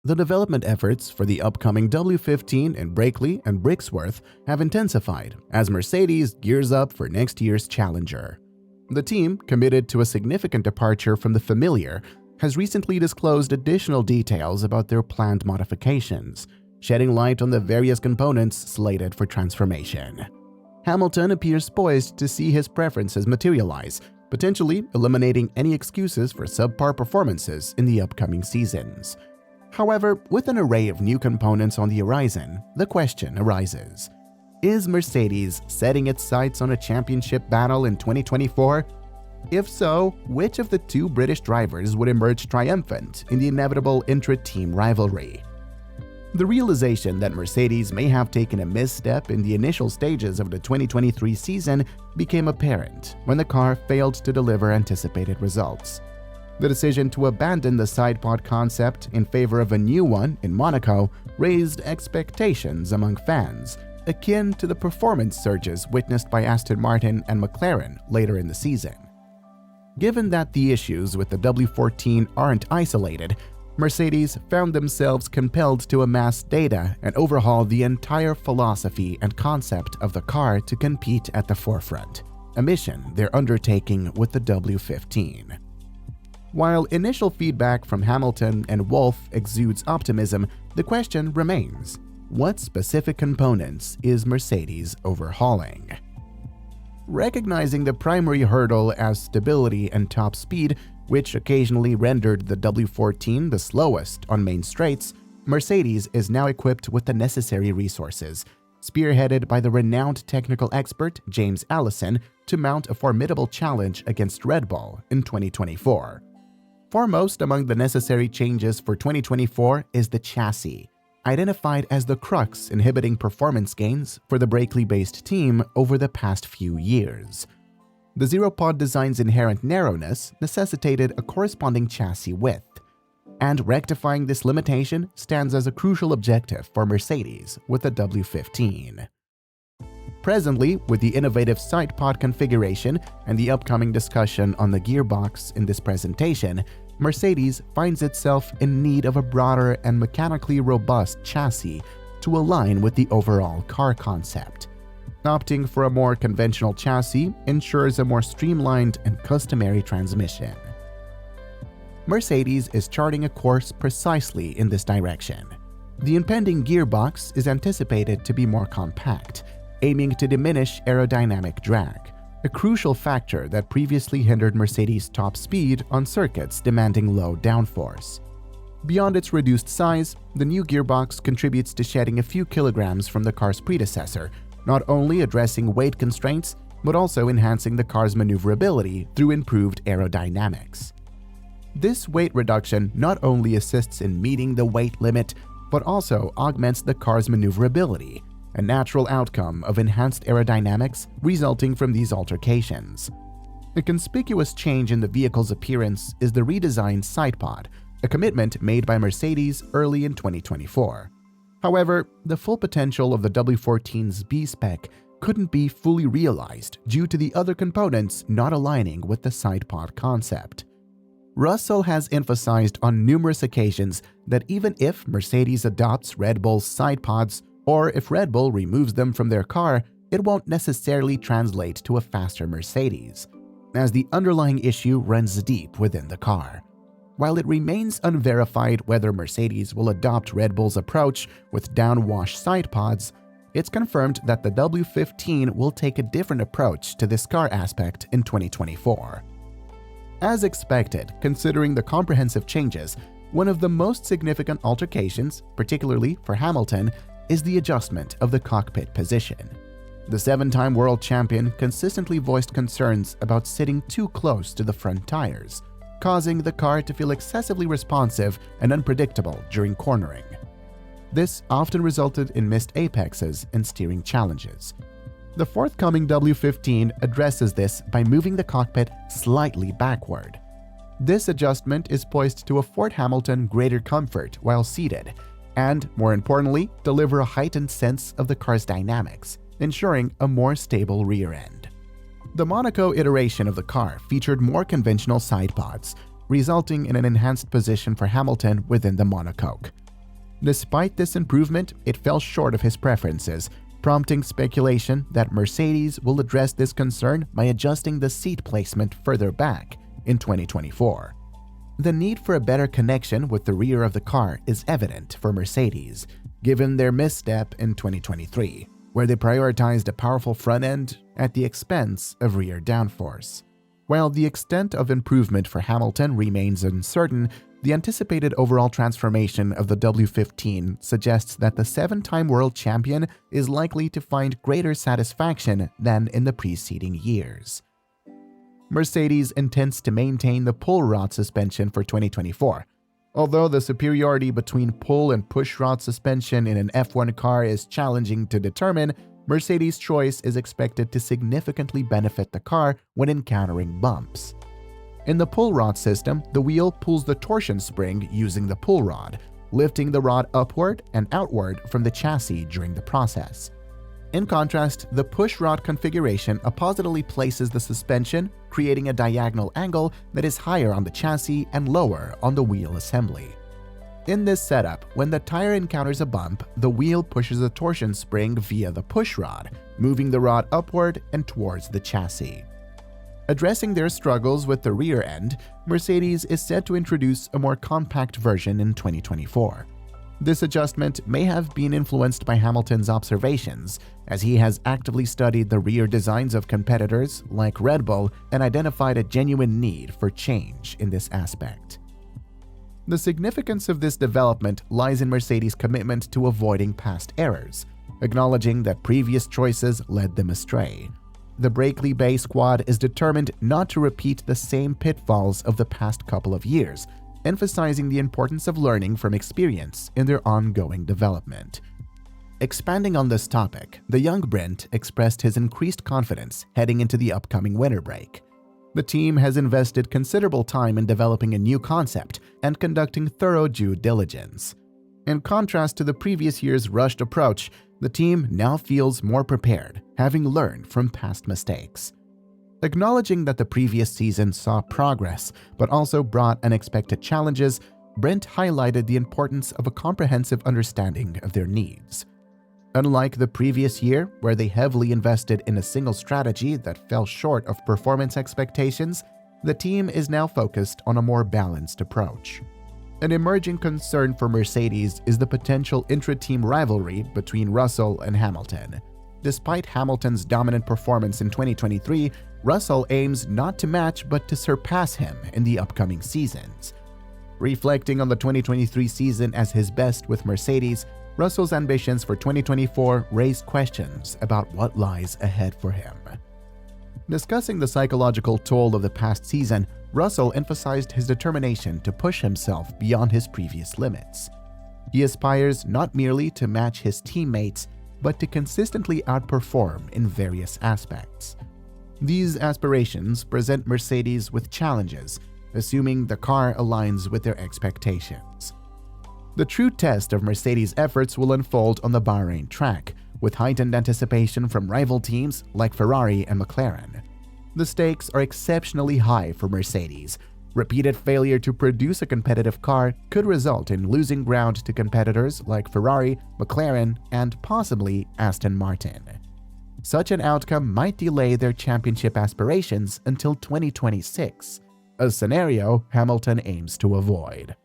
The development efforts for the upcoming W15 in Brackley and Brixworth have intensified as Mercedes gears up for next year's challenger. The team, committed to a significant departure from the familiar, has recently disclosed additional details about their planned modifications, shedding light on the various components slated for transformation. Hamilton appears poised to see his preferences materialize, potentially eliminating any excuses for subpar performances in the upcoming seasons. However, with an array of new components on the horizon, the question arises: is Mercedes setting its sights on a championship battle in 2024? If so, which of the two British drivers would emerge triumphant in the inevitable intra-team rivalry? The realization that Mercedes may have taken a misstep in the initial stages of the 2023 season became apparent when the car failed to deliver anticipated results. The decision to abandon the sidepod concept in favor of a new one in Monaco raised expectations among fans, akin to the performance surges witnessed by Aston Martin and Mclaren later in the season. Given that the issues with the W14 aren't isolated, Mercedes found themselves compelled to amass data and overhaul the entire philosophy and concept of the car to compete at the forefront, a mission they're undertaking with the W15. While initial feedback from Hamilton and Wolff exudes optimism, the question remains: what specific components is Mercedes overhauling? Recognizing the primary hurdle as stability and top speed, which occasionally rendered the W14 the slowest on main straights, Mercedes is now equipped with the necessary resources, spearheaded by the renowned technical expert James Allison, to mount a formidable challenge against Red Bull in 2024. Foremost among the necessary changes for 2024 is the chassis, identified as the crux inhibiting performance gains for the Brackley-based team over the past few years. The zero-pod design's inherent narrowness necessitated a corresponding chassis width, and rectifying this limitation stands as a crucial objective for Mercedes with the W15. Presently, with the innovative sidepod configuration and the upcoming discussion on the gearbox in this presentation, Mercedes finds itself in need of a broader and mechanically robust chassis to align with the overall car concept. Opting for a more conventional chassis ensures a more streamlined and customary transmission. Mercedes is charting a course precisely in this direction. The impending gearbox is anticipated to be more compact, aiming to diminish aerodynamic drag, a crucial factor that previously hindered Mercedes' top speed on circuits demanding low downforce. Beyond its reduced size, the new gearbox contributes to shedding a few kilograms from the car's predecessor, not only addressing weight constraints, but also enhancing the car's maneuverability through improved aerodynamics. This weight reduction not only assists in meeting the weight limit, but also augments the car's maneuverability, a natural outcome of enhanced aerodynamics resulting from these altercations. A conspicuous change in the vehicle's appearance is the redesigned sidepod, a commitment made by Mercedes early in 2024. However, the full potential of the W14's B-spec couldn't be fully realized due to the other components not aligning with the sidepod concept. Russell has emphasized on numerous occasions that even if Mercedes adopts Red Bull's sidepods, or if Red Bull removes them from their car, it won't necessarily translate to a faster Mercedes, as the underlying issue runs deep within the car. While it remains unverified whether Mercedes will adopt Red Bull's approach with downwash sidepods, it's confirmed that the W15 will take a different approach to this car aspect in 2024. As expected, considering the comprehensive changes, one of the most significant altercations, particularly for Hamilton, is the adjustment of the cockpit position. The 7-time world champion consistently voiced concerns about sitting too close to the front tires, causing the car to feel excessively responsive and unpredictable during cornering. This often resulted in missed apexes and steering challenges. The forthcoming W15 addresses this by moving the cockpit slightly backward. This adjustment is poised to afford Hamilton greater comfort while seated, and, more importantly, deliver a heightened sense of the car's dynamics, ensuring a more stable rear end. The Monaco iteration of the car featured more conventional sidepods, resulting in an enhanced position for Hamilton within the monocoque. Despite this improvement, it fell short of his preferences, prompting speculation that Mercedes will address this concern by adjusting the seat placement further back in 2024. The need for a better connection with the rear of the car is evident for Mercedes, given their misstep in 2023, where they prioritized a powerful front end at the expense of rear downforce. While the extent of improvement for Hamilton remains uncertain, the anticipated overall transformation of the W15 suggests that the 7-time world champion is likely to find greater satisfaction than in the preceding years. Mercedes intends to maintain the pull rod suspension for 2024. Although the superiority between pull and push rod suspension in an F1 car is challenging to determine, Mercedes' choice is expected to significantly benefit the car when encountering bumps. In the pull rod system, the wheel pulls the torsion spring using the pull rod, lifting the rod upward and outward from the chassis during the process. In contrast, the push rod configuration oppositely places the suspension, creating a diagonal angle that is higher on the chassis and lower on the wheel assembly. In this setup, when the tire encounters a bump, the wheel pushes the torsion spring via the push rod, moving the rod upward and towards the chassis. Addressing their struggles with the rear end, Mercedes is set to introduce a more compact version in 2024. This adjustment may have been influenced by Hamilton's observations, as he has actively studied the rear designs of competitors like Red Bull and identified a genuine need for change in this aspect. The significance of this development lies in Mercedes' commitment to avoiding past errors, acknowledging that previous choices led them astray. The Brackley Bay squad is determined not to repeat the same pitfalls of the past couple of years, emphasizing the importance of learning from experience in their ongoing development. Expanding on this topic, the young Brent expressed his increased confidence heading into the upcoming winter break. The team has invested considerable time in developing a new concept and conducting thorough due diligence. In contrast to the previous year's rushed approach, the team now feels more prepared, having learned from past mistakes. Acknowledging that the previous season saw progress but also brought unexpected challenges, Brent highlighted the importance of a comprehensive understanding of their needs. Unlike the previous year, where they heavily invested in a single strategy that fell short of performance expectations, the team is now focused on a more balanced approach. An emerging concern for Mercedes is the potential intra-team rivalry between Russell and Hamilton. Despite Hamilton's dominant performance in 2023, Russell aims not to match but to surpass him in the upcoming seasons. Reflecting on the 2023 season as his best with Mercedes, Russell's ambitions for 2024 raise questions about what lies ahead for him. Discussing the psychological toll of the past season, Russell emphasized his determination to push himself beyond his previous limits. He aspires not merely to match his teammates, but to consistently outperform in various aspects. These aspirations present Mercedes with challenges, assuming the car aligns with their expectations. The true test of Mercedes' efforts will unfold on the Bahrain track, with heightened anticipation from rival teams like Ferrari and Mclaren. The stakes are exceptionally high for Mercedes. Repeated failure to produce a competitive car could result in losing ground to competitors like Ferrari, McLaren, and possibly Aston Martin. Such an outcome might delay their championship aspirations until 2026, a scenario Hamilton aims to avoid.